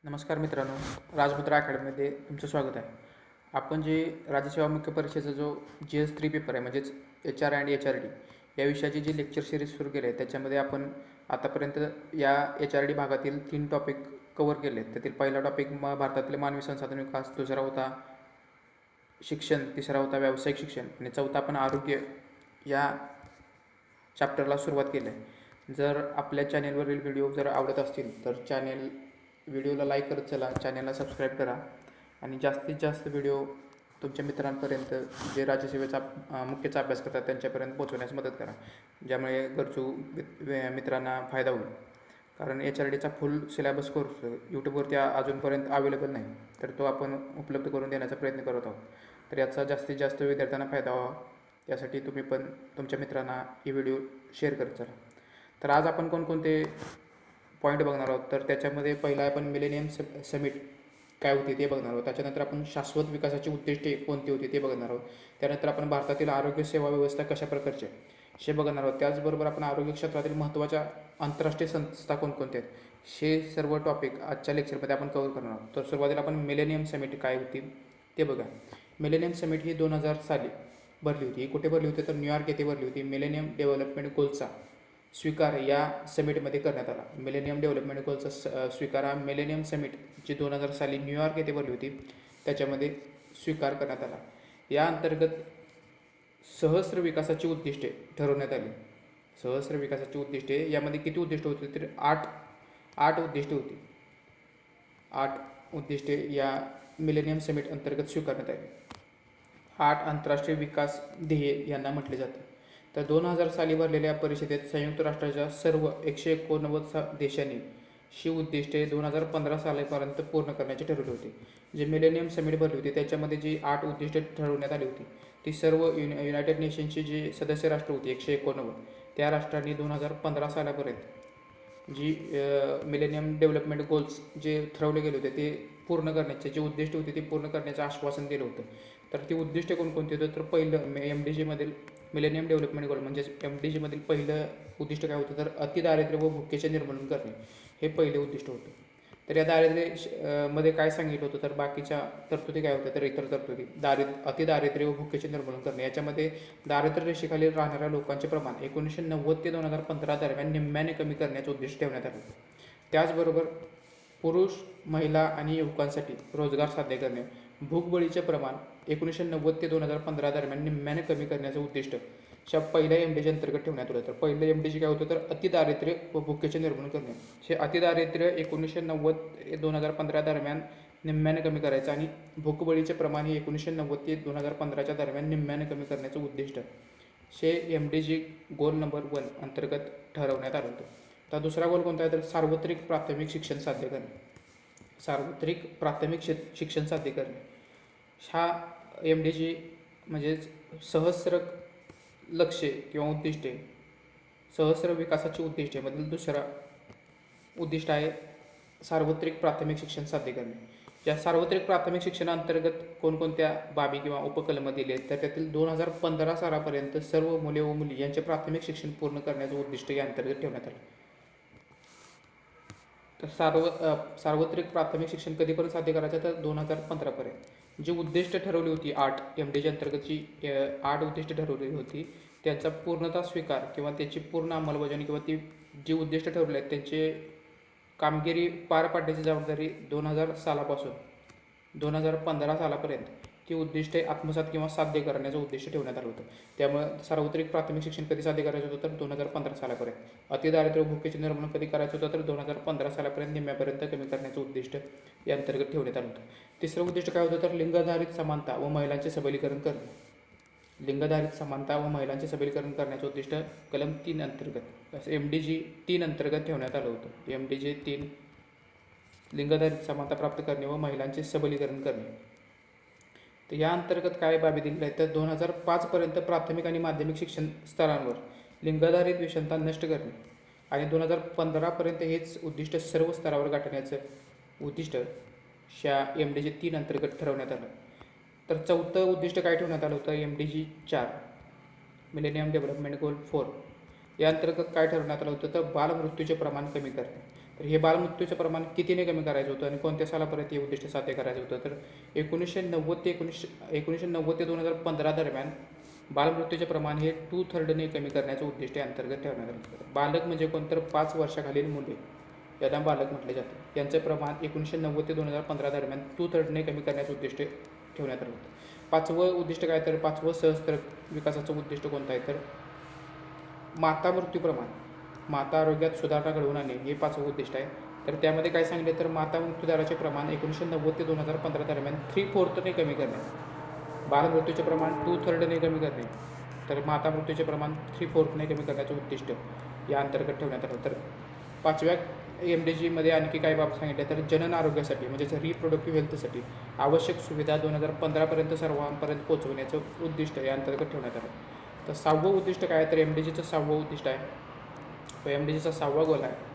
नमस्कार मित्रांनो, राजमुद्रा अकॅडमीमध्ये तुमचं स्वागत आहे. आपण जे राज्यसेवा मुख्य परीक्षेचा जो GS3 पेपर आहे म्हणजेच HR अँड HRD या विषयाची जी लेक्चर सिरीज सुरू केली आहे, त्याच्यामध्ये आपण आतापर्यंत या HRD भागातील 3 टॉपिक कवर केले आहेत. त्यातील पहिला टॉपिक भारतातील मानवी संसाधन विकास, दुसरा होता शिक्षण, तिसरा होता व्यावसायिक शिक्षण आणि चौथा आपण आरोग्य या चॅप्टरला सुरुवात केली आहे. जर आपल्या चॅनेलवरील व्हिडिओ जर आवडत असतील तर व्हिडिओला लाईक करत चला, चॅनलला सबस्क्राईब करा आणि जास्तीत जास्त व्हिडिओ तुमच्या मित्रांपर्यंत जे राज्यसेवेचा मुख्यचा अभ्यास करतात त्यांच्यापर्यंत पोहोचवण्यास मदत करा, ज्यामुळे गरजू मित्रांना फायदा होईल. कारण HRDचा फुल सिलेबस कोर्स यूट्यूबवरती अजूनपर्यंत अवेलेबल नाही, तर तो आपण उपलब्ध करून देण्याचा प्रयत्न करत आहोत. तर याचा जास्तीत जास्त विद्यार्थ्यांना फायदा व्हावा यासाठी तुम्ही पण तुमच्या मित्रांना ही व्हिडिओ शेअर करत चला. तर आज आपण कोणकोणते पॉईंट बघणार आहोत. तर त्याच्यामध्ये पहिला आपण मिलेनियम समिट काय होती ते बघणार आहोत. त्याच्यानंतर आपण शाश्वत विकासाची उद्दिष्टे कोणती होती ते बघणार आहोत. त्यानंतर आपण भारतातील आरोग्य सेवा व्यवस्था कशा प्रकारची आहे हे बघणार आहोत. त्याचबरोबर आपण आरोग्य क्षेत्रातील महत्त्वाच्या आंतरराष्ट्रीय संस्था कोणकोणत्या आहेत हे सर्व टॉपिक आजच्या लेक्चरमध्ये आपण कव्हर करणार आहोत. तर सुरुवातीला आपण मिलेनियम समिट काय होती ते बघा. मिलेनियम समिट ही 2000 साली भरली होती. ही कुठे भरली होती तर न्यूयॉर्क येथे भरली होती. मिलेनियम डेव्हलपमेंट गोलचा स्वीकार या समिटमध्ये करण्यात आला. मिलेनियम डेव्हलपमेंट गोलचा स्वीकार हा मिलेनियम समिट जी 2000 साली न्यूयॉर्क येथे भरली होती त्याच्यामध्ये स्वीकार करण्यात आला. या अंतर्गत सहस्र विकासाची उद्दिष्टे ठरवण्यात आली. सहस्र विकासाची उद्दिष्टे यामध्ये किती उद्दिष्टे होती तर आठ उद्दिष्टे होती. 8 उद्दिष्टे या मिलेनियम समिट अंतर्गत स्वीकारण्यात आली. 8 आंतरराष्ट्रीय विकास ध्येय यांना म्हटले जाते. तर 2000 साली भरलेल्या परिषदेत संयुक्त राष्ट्राच्या सर्व 189 देशांनी ही उद्दिष्टे 2015 सालापर्यंत पूर्ण करण्याचे ठरवले होते. जे मिलेनियम समिट भरली होती त्याच्यामध्ये जी 8 उद्दिष्टे ठरवण्यात आली होती ती सर्व युनायटेड नेशन्सची जी सदस्य राष्ट्र होती 189 त्या राष्ट्रांनी 2015 सालापर्यंत जी मिलेनियम डेव्हलपमेंट गोल्स जे ठरवले गेले होते ते पूर्ण करण्याचे जे उद्दिष्टे होती ती पूर्ण करण्याचं आश्वासन दिलं होतं. तर ती उद्दिष्टे कोणकोणती होतं तर पहिलं MDGमधील मिलेनियम डेव्हलपमेंट गोल म्हणजेच MDGमधील पहिलं उद्दिष्ट काय होतं तर अतिदारिद्र्य व भुकेचे निर्मूलन करणे हे पहिले उद्दिष्ट होतं. तर या मध्ये काय सांगितलं होतं तर बाकीच्या तरतुदी काय होत्या तर इतर तरतुदी अतिदारिद्र्य व भुकेचे निर्मूलन करणे. याच्यामध्ये दारिद्र्य रेषेखाली राहणाऱ्या लोकांचे प्रमाण 1990 ते 2015 दरम्यान निम्म्याने कमी करण्याचे उद्दिष्ट ठेवण्यात आले. त्याचबरोबर पुरुष, महिला आणि युवकांसाठी रोजगार साध्य करणे, भूकबळीचे प्रमाण 1990 ते 2015 दरम्यान निम्म्याने कमी करण्याचं उद्दिष्ट पहिल्या MDG अंतर्गत ठेवण्यात आलं. तर पहिलं MDG काय होतं तर अतिदारिद्र्य व भुकेचे निर्मूलन करणे. हे अतिदारिद्र्य 1990 ते 2015 दरम्यान निम्म्याने कमी करायचं आणि भूकबळीचे प्रमाण हे 1990 ते 2015च्या दरम्यान निम्म्याने कमी करण्याचं उद्दिष्ट हे MDG गोल नंबर 1 अंतर्गत ठरवण्यात आलं होतं. तर दुसरा गोल कोणता आहे तर सार्वत्रिक प्राथमिक शिक्षण साध्य करणे. सार्वत्रिक प्राथमिक शिक्षण साध्य करणे हा MDG म्हणजेच सहस्र लक्ष्ये किंवा उद्दिष्टे, सहस्र विकासाची उद्दिष्टेमधील दुसरा उद्दिष्ट आहे सार्वत्रिक प्राथमिक शिक्षण साध्य करणे. या सार्वत्रिक प्राथमिक शिक्षणाअंतर्गत कोणकोणत्या बाबी किंवा उपकलमं दिली आहेत तर त्यातील 2015 सालापर्यंत सर्व मुले व मुली यांचे प्राथमिक शिक्षण पूर्ण करण्याचं उद्दिष्ट या अंतर्गत ठेवण्यात आलं. तर सार्वत्रिक प्राथमिक शिक्षण कधीपर्यंत साध्य करायचं तर 2015पर्यंत. जी उद्दिष्ट ठरवली होती 8 MDG अंतर्गतची 8 उद्दिष्ट ठरवलेली होती त्यांचा पूर्णतः स्वीकार किंवा त्याची पूर्ण अंमलबजावणी किंवा ती जी उद्दिष्ट ठरवली आहेत त्यांचे कामगिरी पार पाडण्याची जबाबदारी 2000 सालापासून 2015 सालापर्यंत ती उद्दिष्टे आत्मसात किंवा साध्य करण्याचं उद्दिष्ट ठेवण्यात आलं होतं. त्यामुळे सार्वत्रिक प्राथमिक शिक्षण कधी साध्य करायचं होतं तर 2015 सालापर्यंत. अतिदारिद्र्य भुकेचे निर्मूलन कधी करायचं होतं तर 2015 सालापर्यंत निम्म्यापर्यंत कमी करण्याचं उद्दिष्ट या अंतर्गत ठेवण्यात आलं होतं. तिसरं उद्दिष्ट काय होतं तर लिंगाधारित समानता व महिलांचे सबलीकरण करणे. लिंगाधारित समानता व महिलांचे सबलीकरण करण्याचं उद्दिष्ट कलम 3 अंतर्गत MDG 3 अंतर्गत ठेवण्यात आलं होतं. MDG 3 लिंगाधारित समानता प्राप्त करणे व महिलांचे सबलीकरण करणे. तर या अंतर्गत काय बाबी दिलेल्या आहेत तर 2005 पर्यंत प्राथमिक आणि माध्यमिक शिक्षण स्तरांवर लिंगाधारित विषमता नष्ट करणे आणि 2015 पर्यंत हेच उद्दिष्ट सर्व स्तरावर गाठण्याचं उद्दिष्ट ह्या MDG 3 अंतर्गत ठरवण्यात आलं. तर चौथं उद्दिष्ट काय ठेवण्यात आलं होतं MDG 4 मिलेनियम डेव्हलपमेंट गोल 4 या अंतर्गत काय ठरवण्यात आलं होतं तर बालमृत्यूचे प्रमाण कमी करणे. तर हे बालमृत्यूचं प्रमाण कितीने कमी करायचं होतं आणि कोणत्या सालापर्यंत हे उद्दिष्ट साध्य करायचं होतं? तर 1990 ते 2015 दरम्यान बालमृत्यूचे प्रमाण हे 2/3ने कमी करण्याचं उद्दिष्ट अंतर्गत ठेवण्यात आलं होतं. बालक म्हणजे कोणतर 5 वर्षाखालील मुले यांना बालक म्हटले जाते. यांचं प्रमाण 1990 ते 2015 दरम्यान 2/3ने कमी करण्याचं उद्दिष्ट ठेवण्यात आलं होतं. 5वं उद्दिष्ट काय? तर 5वं सहस्त्र विकासाचं उद्दिष्ट कोणतं आहे? तर माता मृत्यू प्रमाण, माता आरोग्यात सुधारणा घडवून आणणे हे 5वं उद्दिष्ट आहे. तर त्यामध्ये काय सांगितले? तर माता मृत्यूदराचे प्रमाण 1990 ते 2015 दरम्यान 3/4ने कमी करणे, बालमृत्यूचे प्रमाण 2/3ने कमी करणे, तर माता मृत्यूचे प्रमाण 3/4ने कमी करण्याचं उद्दिष्ट या अंतर्गत ठेवण्यात आलं. तर 5व्या MDGमध्ये आणखी काय बाब सांगितले? तर जनन आरोग्यासाठी म्हणजेच रिप्रोडक्टिव्ह हेल्थसाठी आवश्यक सुविधा 2015पर्यंत सर्वांपर्यंत पोहोचवण्याचं उद्दिष्ट या अंतर्गत ठेवण्यात आलं. तर 6वं उद्दिष्ट काय? तर MDGचं 6वं उद्दिष्ट आहे. तो MDGचा 6वा गोल आहे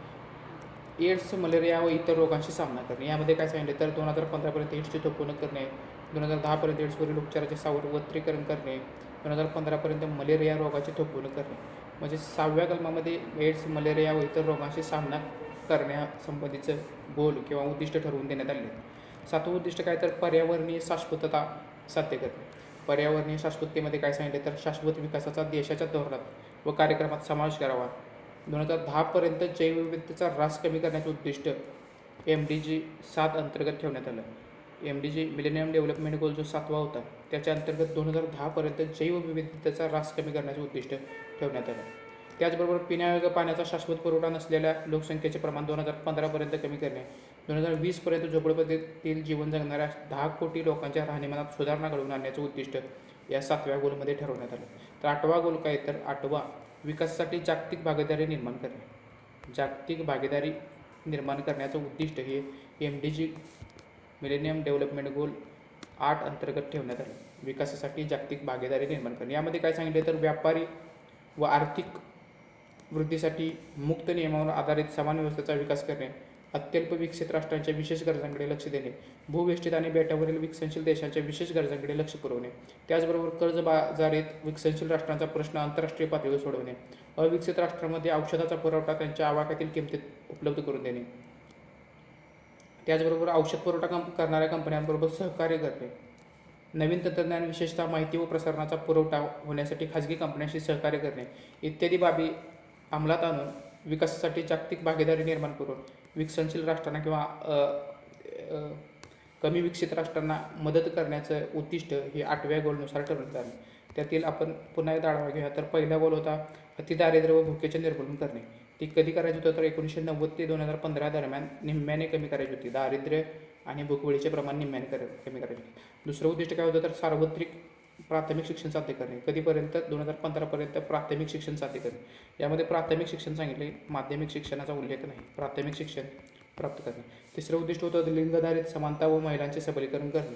एड्स, मलेरिया व इतर रोगांशी सामना करणे. यामध्ये काय सांगितले? तर 2015पर्यंत एड्सची थोपवणूक करणे, 2010पर्यंत एड्सवरील उपचाराचे सार्वत्रिकरण करणे, 2015पर्यंत मलेरिया रोगाची थोपवणूक करणे. म्हणजे 6व्या कलमामध्ये एड्स, मलेरिया व इतर रोगांशी सामना करण्यासंबंधीचं गोल किंवा उद्दिष्ट ठरवून देण्यात आले. 7वं उद्दिष्ट काय? तर पर्यावरणीय शाश्वतता साध्य करणे. पर्यावरणीय शाश्वततेमध्ये काय सांगितले? तर शाश्वत विकासाचा देशाच्या धोरणात व कार्यक्रमात समावेश करावा. 2010पर्यंत जैवविविधतेचा ऱ्हास कमी करण्याचं उद्दिष्ट MDG 7 अंतर्गत ठेवण्यात आलं. MDG मिलेनियम डेव्हलपमेंट गोल जो 7वा होता त्याच्या अंतर्गत 2010पर्यंत जैवविविधतेचा ऱ्हास कमी करण्याचं उद्दिष्ट ठेवण्यात आलं. त्याचबरोबर पिण्यायोग्य पाण्याचा शाश्वत पुरवठा नसलेल्या लोकसंख्येचे प्रमाण 2015पर्यंत कमी करणे, 2020पर्यंत झोपडपट्टीतील जीवन जगणाऱ्या 10 कोटी लोकांच्या राहणीमानात सुधारणा घडवून आणण्याचं उद्दिष्ट या 7व्या गोलमध्ये ठरवण्यात आलं. तर 8वा गोल काय? तर 8वा विकासासाठी जागतिक भागीदारी निर्माण करणे. जागतिक भागीदारी निर्माण करण्याचं उद्दिष्ट हे MDG मिलेनियम डेव्हलपमेंट गोल 8 अंतर्गत ठेवण्यात आले. विकासासाठी जागतिक भागीदारी निर्माण करणे. यामध्ये काय सांगितले? तर व्यापारी व आर्थिक वृद्धीसाठी मुक्त नियमांवर आधारित समान व्यवस्थेचा विकास करणे, अत्यल्प विकसित राष्ट्रांच्या विशेष गरजांकडे लक्ष देणे, भूवेष्टित आणि बेटावरील विकसनशील देशांच्या विशेष गरजांकडे लक्ष पुरवणे, त्याचबरोबर कर्जबाजारीत विकसनशील राष्ट्रांचा प्रश्न आंतरराष्ट्रीय पातळीवर सोडवणे, अविकसित राष्ट्रांमध्ये औषधाचा पुरवठा त्यांच्या आवाक्यातील किमतीत उपलब्ध करून देणे, त्याचबरोबर औषध पुरवठा करणाऱ्या कंपन्यांबरोबर सहकार्य करणे, नवीन तंत्रज्ञान विशेषतः माहिती व प्रसारणाचा पुरवठा होण्यासाठी खाजगी कंपन्यांशी सहकार्य करणे इत्यादी बाबी अंमलात आणून विकासासाठी जागतिक भागीदारी निर्माण करून विकसनशील राष्ट्रांना किंवा कमी विकसित राष्ट्रांना मदत करण्याचं उद्दिष्ट हे 8व्या गोलनुसार ठरवण्यात आलं. त्यातील आपण पुन्हा एकदा आढावा घेऊया. तर पहिला गोल होता अतिदारिद्र्य व भुकेचे निर्मूलन करणे. ती कधी करायची होतं? तर 1990 ते 2015 दरम्यान निम्म्याने कमी करायची होती. दारिद्र्य आणि भूकवडीचे प्रमाण निम्म्याने कमी करायचे होते. दुसरं उद्दिष्ट काय होतं? तर सार्वत्रिक प्राथमिक शिक्षण साध्य करणे. कधीपर्यंत? 2015पर्यंत प्राथमिक शिक्षण साध्य करणे. यामध्ये प्राथमिक शिक्षण सांगितले, माध्यमिक शिक्षणाचा उल्लेख नाही. प्राथमिक शिक्षण प्राप्त करणे. तिसरं उद्दिष्ट होतं लिंगधारित समानता व महिलांचे सबलीकरण करणे.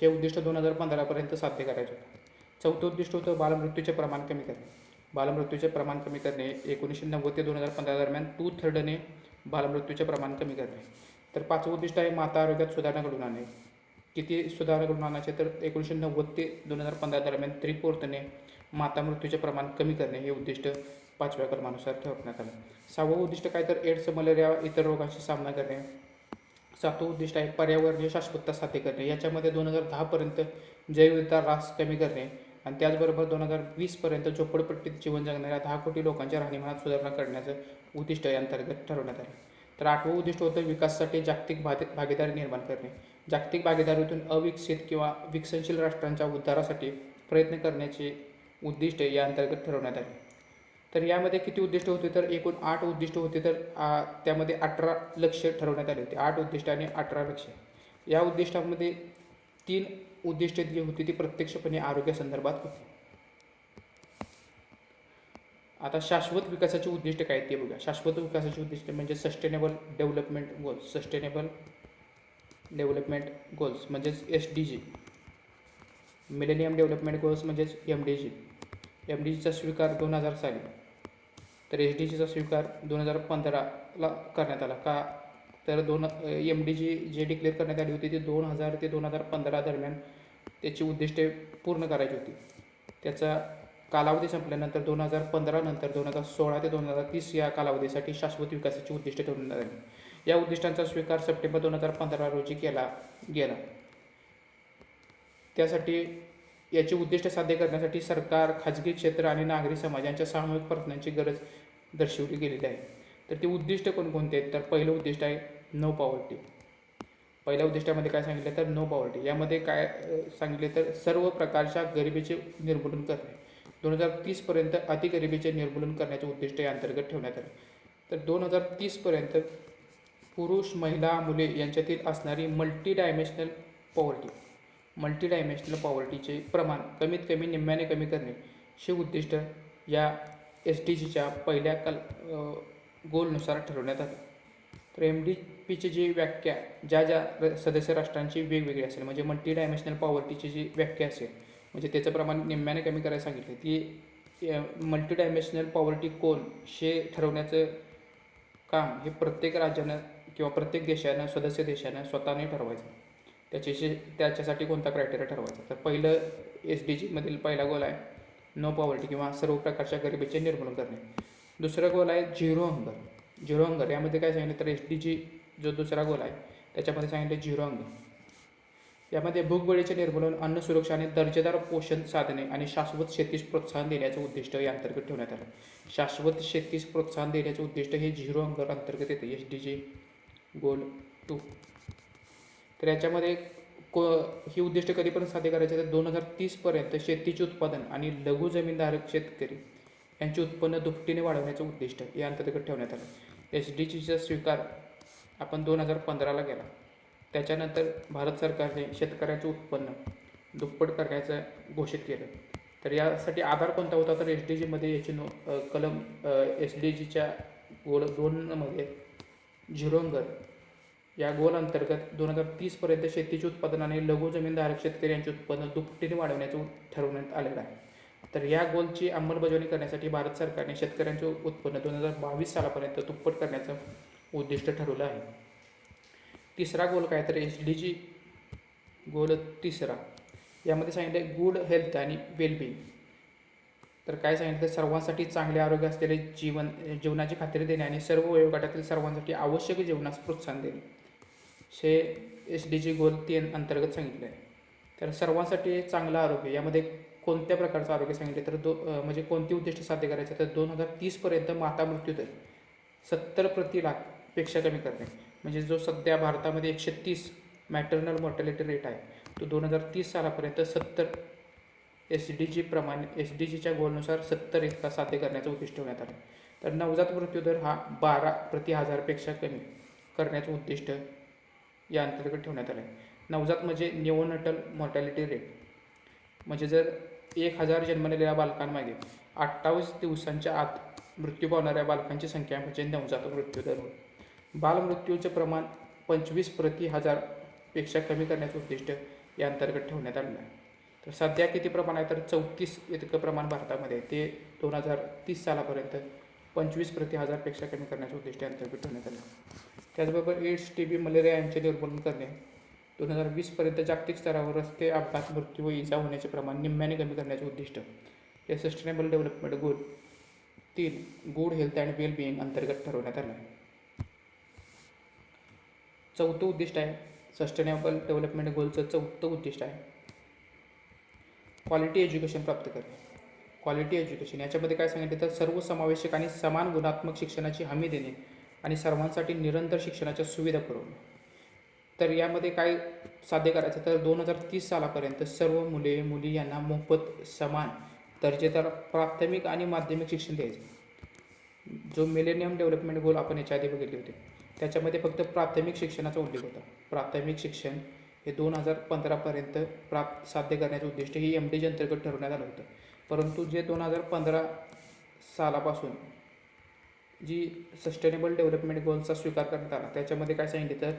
हे उद्दिष्ट 2015पर्यंत साध्य करायचे होते. चौथं उद्दिष्ट होतं बालमृत्यूचे प्रमाण कमी करणे. बालमृत्यूचे प्रमाण कमी करणे. 1990 ते 2015 दरम्यान 2/3ने बालमृत्यूचे प्रमाण कमी करणे. तर 5वं उद्दिष्ट आहे माता आरोग्यात सुधारणा घडवून आणणे. किती सुधारणा घडवून आणायचे? तर 1990 ते 2015 दरम्यान 3/4ने माता मृत्यूचे प्रमाण कमी करणे हे उद्दिष्ट 5व्या कलमानुसार ठेवण्यात आलं. 6वं उद्दिष्ट काय? तर एड्स, मलेरिया इतर रोगांशी सामना करणे. 7वं उद्दिष्ट आहे पर्यावरणीय शाश्वतता साध्य करणे. याच्यामध्ये 2010पर्यंत जैवविविधता ऱ्हास कमी करणे आणि त्याचबरोबर 2020पर्यंत झोपडपट्टीत जीवन जगणाऱ्या 10 कोटी लोकांच्या राहणीमानात सुधारणा करण्याचं उद्दिष्ट या अंतर्गत ठरवण्यात आले. तर 8वं उद्दिष्ट होतं विकासासाठी जागतिक भागीदारी निर्माण करणे. जागतिक भागीदारीतून अविकसित किंवा विकसनशील राष्ट्रांच्या उद्धारासाठी प्रयत्न करण्याचे उद्दिष्ट या अंतर्गत ठरवण्यात आले. तर यामध्ये किती उद्दिष्ट होते? तर एकूण 8 उद्दिष्ट होते. तर त्यामध्ये 18 लक्ष्य ठरवण्यात आले होते. 8 उद्दिष्ट आणि 18 लक्ष्य. या उद्दिष्टांमध्ये 3 उद्दिष्टे जी होती ती प्रत्यक्षपणे आरोग्यासंदर्भात होती. आता शाश्वत विकासाची उद्दिष्ट काय ते बघा. शाश्वत विकासाची उद्दिष्ट म्हणजे sustainable development goals. Sustainable development goals म्हणजेच SDG. मिलेनियम डेव्हलपमेंट गोल्स म्हणजेच MDG. MDGचा स्वीकार 2000 साली, तर SDGचा स्वीकार 2015ला करण्यात आला. का? तर MDG जे डिक्लेअर करण्यात आली होती ती 2000 ते 2015 दरम्यान त्याची उद्दिष्टे पूर्ण करायची होती. त्याचा कालावधी संपल्यानंतर 2015 नंतर 2016 ते 2030 या कालावधीसाठी शाश्वत विकासाची उद्दिष्टे ठरवण्यात आली. या उद्दिष्टांचा स्वीकार सप्टेंबर 2015 रोजी केला गेला. त्यासाठी याची उद्दिष्ट साध्य करण्यासाठी सरकार, खाजगी क्षेत्र आणि नागरी समाज यांच्या सामूहिक प्रयत्नांची गरज दर्शवली गेलेली आहे. तर ती उद्दिष्ट कोणकोणती आहेत? तर पहिलं उद्दिष्ट आहे नो पॉवर्टी. पहिल्या उद्दिष्टामध्ये काय सांगितलं तर नो पॉवर्टी. यामध्ये काय सांगितले तर सर्व प्रकारच्या गरिबीचे निर्मूलन करणे. 2030 अतिगरिबीचे निर्मूलन करण्याचे उद्दिष्ट या अंतर्गत ठेवण्यात आले. तर 2030 पुरुष, महिला, मुले यांच्यातील असणारी मल्टी डायमेन्शनल पॉवर्टीचे प्रमाण कमीत कमी निम्म्याने कमी करणे हे उद्दिष्ट या SDGच्या पहिल्या गोलनुसार ठरवण्यात आले. तर MDPची जी व्याख्या ज्या सदस्य राष्ट्रांची वेगवेगळी असेल, म्हणजे मल्टी डायमेन्शनल पॉवर्टीची जी व्याख्या असेल, म्हणजे त्याचं प्रमाण निम्म्याने कमी करायला सांगितले, ती मल्टी डायमेन्शनल पॉवर्टी कोण हे ठरवण्याचं काम हे प्रत्येक राज्यानं किंवा प्रत्येक देशानं, सदस्य देशानं स्वतःने ठरवायचं. त्याच्यासाठी कोणता क्रायटेरिया ठरवायचा. तर पहिलं SDGमधील पहिला गोल आहे नो पॉवर्टी किंवा सर्व प्रकारच्या गरिबीचे निर्मूलन करणे. दुसरा गोल आहे झिरो हंगर. यामध्ये काय सांगितलं तर SDG जो दुसरा गोल आहे त्याच्यामध्ये सांगितलं झिरो हंगर. यामध्ये भूकबळीचे निर्मूलन, अन्न सुरक्षा आणि दर्जेदार पोषण साधने आणि शाश्वत शेतीस प्रोत्साहन देण्याचं उद्दिष्ट या अंतर्गत ठेवण्यात आलं. शाश्वत शेतीस प्रोत्साहन देण्याचे उद्दिष्ट हे झिरो हंगर अंतर्गत येते, SDG गोल 2. तर याच्यामध्ये ही उद्दिष्ट कधीपर्यंत साध्य करायचे तर 2030 शेतीचे उत्पादन आणि लघु जमीनधारक शेतकरी यांचे उत्पन्न दुपटीने वाढवण्याचं उद्दिष्ट या अंतर्गत ठेवण्यात आलं. SDGचा स्वीकार आपण 2015 केला. त्याच्यानंतर भारत सरकारने शेतकऱ्याचे उत्पन्न दुप्पट करण्याचं घोषित केलं. तर यासाठी आधार कोणता होता तर SDGमध्ये याची कलम SDGच्या गोल 2मध्ये झिरो हंगर या गोल अंतर्गत 2030 शेतीचे उत्पादन आणि लघु जमीनधारक शेतकरी यांचे उत्पन्न दुपटीने वाढवण्याचं ठरवण्यात आलेलं आहे. तर या गोलची अंमलबजावणी करण्यासाठी भारत सरकारने शेतकऱ्यांचे उत्पन्न 2022 सालापर्यंत दुप्पट करण्याचं उद्दिष्ट ठरवलं आहे. तिसरा गोल काय तर SDG गोल 3 यामध्ये सांगितलं गुड हेल्थ आणि वेलबिंग. तर काय सांगितलं सर्वांसाठी चांगले आरोग्य असलेले जीवनाची खात्री देणे आणि सर्व वयोगटातील सर्वांसाठी आवश्यक जीवनास प्रोत्साहन देणे हे SDG गोल 3 अंतर्गत सांगितलं आहे. तर सर्वांसाठी चांगलं आरोग्य यामध्ये कोणत्या प्रकारचं आरोग्य सांगितले तर म्हणजे कोणती उद्दिष्ट साध्य करायचं तर 2030 माता मृत्यूदर 70 प्रति लाखपेक्षा कमी करणे. म्हणजे जो सध्या भारतामध्ये 130 मॅटर्नल मॉर्टॅलिटी रेट आहे तो 2030 सालापर्यंत 70 SDGच्या गोलनुसार 70 इतका साध्य करण्याचं उद्दिष्ट ठेवण्यात आलं. तर नवजात मृत्यूदर हा 12 प्रति हजारपेक्षा कमी करण्याचं उद्दिष्ट या अंतर्गत ठेवण्यात आलं आहे. नवजात म्हणजे निओनॅटल मॉर्टॅलिटी रेट, म्हणजे जर 1000 जन्मलेल्या बालकांमागे 28 दिवसांच्या आत मृत्यू पावणाऱ्या बालकांची संख्या म्हणजे नवजात मृत्यूदर होय. बालमृत्यूचे प्रमाण 25 प्रति हजारपेक्षा कमी करण्याचं उद्दिष्ट या अंतर्गत ठेवण्यात आलेलं आहे. तर सध्या किती प्रमाण आहे तर 34 इतकं प्रमाण भारतामध्ये ते 2030 सालापर्यंत 25 प्रति हजारपेक्षा कमी करण्याचं उद्दिष्ट या अंतर्गत ठेवण्यात आलं. त्याचबरोबर एड्स, TB, मलेरिया यांचे निर्मूलन करणे. 2020 जागतिक स्तरावर रस्ते अपघात, मृत्यू व इजा होण्याचे प्रमाण निम्म्याने कमी करण्याचे उद्दिष्ट या sustainable development goal 3 good health and well being अंतर्गत ठरवण्यात आलं आहे. चौथं उद्दिष्ट आहे सस्टेनेबल डेव्हलपमेंट गोलचं चौथं उद्दिष्ट आहे क्वालिटी एज्युकेशन प्राप्त करणे. क्वालिटी एज्युकेशन याच्यामध्ये काय सांगितलं तर सर्वसमावेशक आणि समान गुणात्मक शिक्षणाची हमी देणे आणि सर्वांसाठी निरंतर शिक्षणाच्या सुविधा पुरवणे. तर यामध्ये काय साध्य करायचं तर 2030 सालापर्यंत सर्व मुली यांना मोफत, समान, दर्जेदार प्राथमिक आणि माध्यमिक शिक्षण द्यायचे. जो मिलेनियम डेव्हलपमेंट गोल आपण याच्या आधी बघितले होते त्याच्यामध्ये फक्त प्राथमिक शिक्षणाचा उल्लेख होता. प्राथमिक शिक्षण हे 2015 साध्य करण्याचे उद्दिष्ट ही MDG अंतर्गत ठरवण्यात आलं होतं. परंतु जे 2015 सालापासून जी सस्टेनेबल डेव्हलपमेंट गोलचा स्वीकार करण्यात आला त्याच्यामध्ये काय सांगितले तर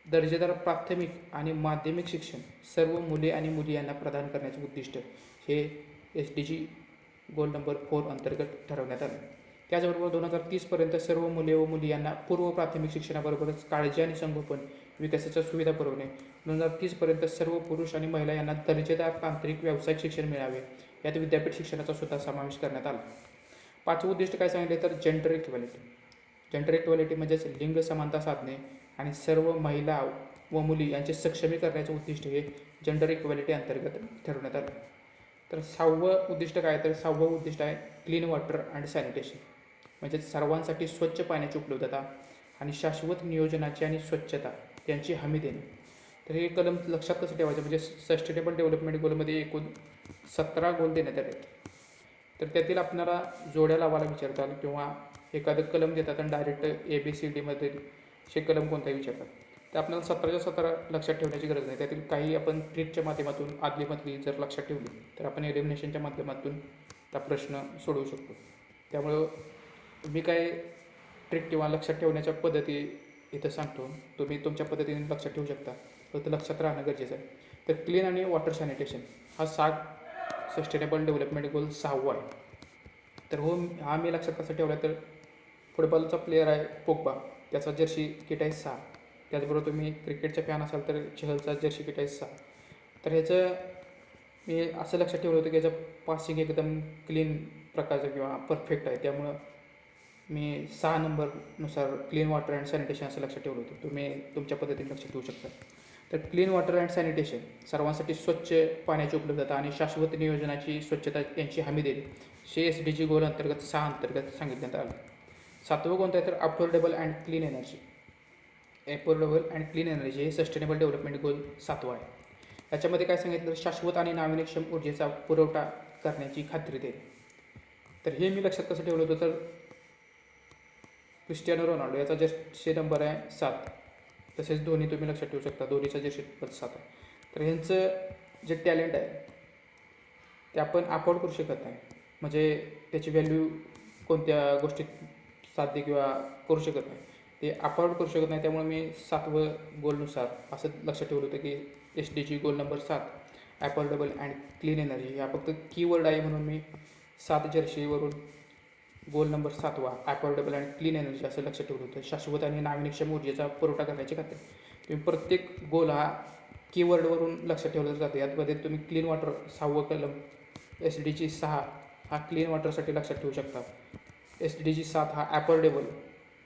दर्जेदार प्राथमिक आणि माध्यमिक शिक्षण सर्व मुले आणि मुली यांना प्रदान करण्याचे उद्दिष्ट हे SDG गोल नंबर 4 अंतर्गत ठरवण्यात आले. त्याचबरोबर 2030 सर्व मुले व मुली यांना पूर्व प्राथमिक शिक्षणाबरोबरच काळजी आणि संगोपन विकासाच्या सुविधा पुरवणे. 2030 सर्व पुरुष आणि महिला यांना दर्जेदार तांत्रिक व्यावसायिक शिक्षण मिळावे यात विद्यापीठ शिक्षणाचा सुद्धा समावेश करण्यात आला. 5वं उद्दिष्ट काय सांगितले तर जेंडर इक्वॅलिटी. जेंडर इक्वॅलिटी म्हणजेच लिंग समानता साधणे आणि सर्व महिला व मुली यांचे सक्षमी करण्याचे उद्दिष्ट हे जेंडर इक्वॅलिटी अंतर्गत ठरवण्यात आलं. तर 6वं उद्दिष्ट काय, तर 6वं उद्दिष्ट आहे क्लीन वॉटर अँड सॅनिटेशन, म्हणजे सर्वांसाठी स्वच्छ पाण्याची उपलब्धता आणि शाश्वत नियोजनाची आणि स्वच्छता यांची हमी देणे. तर हे कलम लक्षात कसं ठेवायचं, म्हणजे सस्टेनेबल डेव्हलपमेंट गोलमध्ये एकूण 17 गोल देण्यात आले. तर त्यातील आपल्याला जोड्या लावायला विचारतात किंवा एखादं कलम देतात आणि डायरेक्ट ABCDमध्ये हे कलम कोणताही विचारतात. तर आपल्याला 17च्या 17 लक्षात ठेवण्याची गरज नाही. त्यातील काही आपण ट्रिकच्या माध्यमातून आदलीमधली जर लक्षात ठेवली तर आपण एलिमिनेशनच्या माध्यमातून हा प्रश्न सोडवू शकतो. त्यामुळं मी काय ट्रिक किंवा लक्षात ठेवण्याच्या पद्धती इथं सांगतो, तुम्ही तुमच्या पद्धतीने लक्षात ठेवू शकता, फक्त लक्षात राहणं गरजेचं आहे. तर क्लीन आणि वॉटर सॅनिटेशन हा सस्टेनेबल डेव्हलपमेंट गोल 6वा आहे. तर हा मी लक्षात कसं ठेवला, तर फुटबॉलचा प्लेअर आहे पोग्बा, त्याचा जर्सी किट आहे 6. त्याचबरोबर तुम्ही क्रिकेटचा फॅन असाल तर चहलचा जर्सी किट आहे 6. तर ह्याचं मी असं लक्षात ठेवलं होतं की याचं पासिंग एकदम क्लीन प्रकारचं किंवा परफेक्ट आहे, त्यामुळं मी 6 नंबरनुसार क्लीन वॉटर अँड सॅनिटेशन असं लक्षात ठेवलं होतं. तुम्ही तुमच्या पद्धतीने लक्षात ठेवू शकता. तर क्लीन वॉटर अँड सॅनिटेशन सर्वांसाठी स्वच्छ पाण्याची उपलब्धता आणि शाश्वत नियोजनाची स्वच्छता यांची हमी देणे हे SDG गोल अंतर्गत 6 अंतर्गत सांगितण्यात आलं. 7वं कोणतं आहे, तर affordable and clean energy. Affordable and clean energy हे सस्टेनेबल डेव्हलपमेंट गोल 7वा आहे. याच्यामध्ये काय सांगितलं, शाश्वत आणि नाविन्यक्षम ऊर्जेचा पुरवठा करण्याची खात्री देणे. तर हे मी लक्षात कसं ठेवलं होतं, तर क्रिस्टियानो रोनाल्डो याचा जर्सी नंबर आहे 7. तसेच धोनी तुम्ही लक्षात ठेवू शकता, धोनीचा जर्सी नंबर 7 आहे. तर ह्यांचं जे टॅलेंट आहे ते आपण अफोर्ड करू शकत नाही, म्हणजे त्याची व्हॅल्यू कोणत्या गोष्टीत साध्य किंवा करू शकत नाही, ते अफोर्ड करू शकत नाही. त्यामुळे मी 7वं गोलनुसार असं लक्षात ठेवलं होतं की SDG goal number 7 affordable and clean energy हा फक्त कीवर्ड आहे, म्हणून मी 7 जर्सीवरून गोल नंबर 7वा अफोर्डेबल अँड क्लीन एनर्जी असं लक्षात ठेवलं होतं. शाश्वत आणि नाविन्यक्षम ऊर्जेचा पुरवठा करण्याची खात्री. तुम्ही प्रत्येक गोल हा कीवर्डवरून लक्षात ठेवलं जातं. यामध्ये तुम्ही क्लीन वॉटर 6वं कलम SDG 6 हा क्लीन वॉटरसाठी लक्षात ठेवू शकता. SDG 7 हा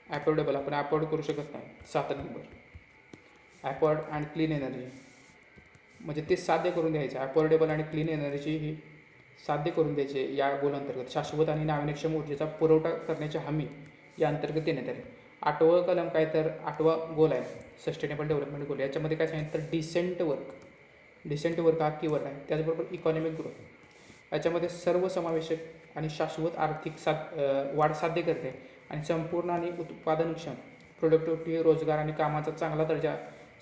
अफोर्डेबल आपण अफोर्ड करू शकत नाही. 7 number afford and clean energy म्हणजे ते साध्य करून द्यायचं. अफोर्डेबल आणि क्लीन एनर्जी ही साध्य करून द्यायचे या गोल अंतर्गत. शाश्वत आणि नाविन्यक्षम ऊर्जेचा पुरवठा करण्याची हमी या अंतर्गत देण्यात आली. 8वं कलम काय, तर 8वा गोल आहे सस्टेनेबल डेव्हलपमेंट गोल. याच्यामध्ये काय सांगितलं, तर डिसेंट वर्क हा कीवर्ड आहे. त्याचबरोबर इकॉनॉमिक ग्रोथ याच्यामध्ये सर्वसमावेशक आणि शाश्वत आर्थिक वाढ साध्य करते आणि संपूर्ण आणि उत्पादनक्षम प्रोडक्टिव्हिटी, रोजगार आणि कामाचा चांगला दर्जा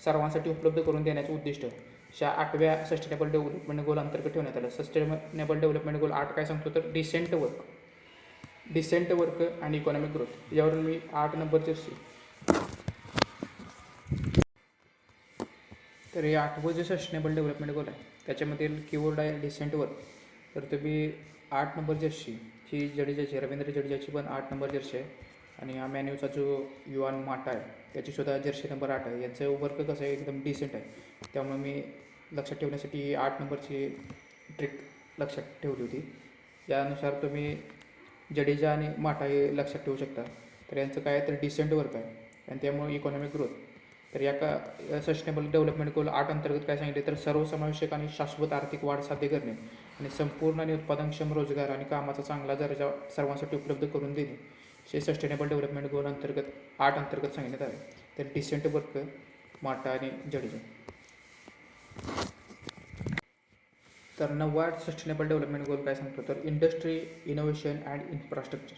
सर्वांसाठी उपलब्ध करून देण्याचे उद्दिष्ट ह्या 8व्या सस्टेनेबल डेव्हलपमेंट गोल अंतर्गत ठेवण्यात आलं. सस्टेनेबल डेव्हलपमेंट गोल 8 काय सांगतो, तर डिसेंट वर्क आणि इकॉनॉमिक ग्रोथ. यावरून मी 8 नंबर जर्सी, तर हे 8वं जे सस्टेनेबल डेव्हलपमेंट गोल आहे त्याच्यामधील कीवर्ड आहे डिसेंट वर्क. तर तुम्ही 8 नंबर जर्सी ही जडेजाची, रवींद्र जडेजाची पण 8 नंबर जर्सी आहे आणि हा मॅन्यूचा जो युवान माटा आहे त्याचीसुद्धा जर्सी नंबर 8 आहे. यांचं वर्क कसं आहे, एकदम डिसेंट आहे. त्यामुळे मी लक्षात ठेवण्यासाठी 8 नंबरची ट्रिक लक्षात ठेवली होती. यानुसार तुम्ही जडेजा आणि माटा हे लक्षात ठेवू शकता. तर यांचं काय आहे, तर डिसेंट वर्क आहे आणि त्यामुळे इकॉनॉमिक ग्रोथ. तर या सस्टेनेबल डेव्हलपमेंट गोल 8 अंतर्गत काय सांगितले, तर सर्वसमावेशक आणि शाश्वत आर्थिक वाढ साध्य करणे आणि संपूर्ण आणि उत्पादनक्षम रोजगार आणि कामाचा चांगला दर्जा सर्वांसाठी उपलब्ध करून देणे हे सस्टेनेबल डेव्हलपमेंट गोल अंतर्गत 8 अंतर्गत सांगण्यात आले. तर डिसेंट वर्क, माटा आणि जडेजा. तर 9वा सस्टेनेबल डेव्हलपमेंट गोल काय सांगतो, तर इंडस्ट्री, इनोव्हेशन अँड इन्फ्रास्ट्रक्चर.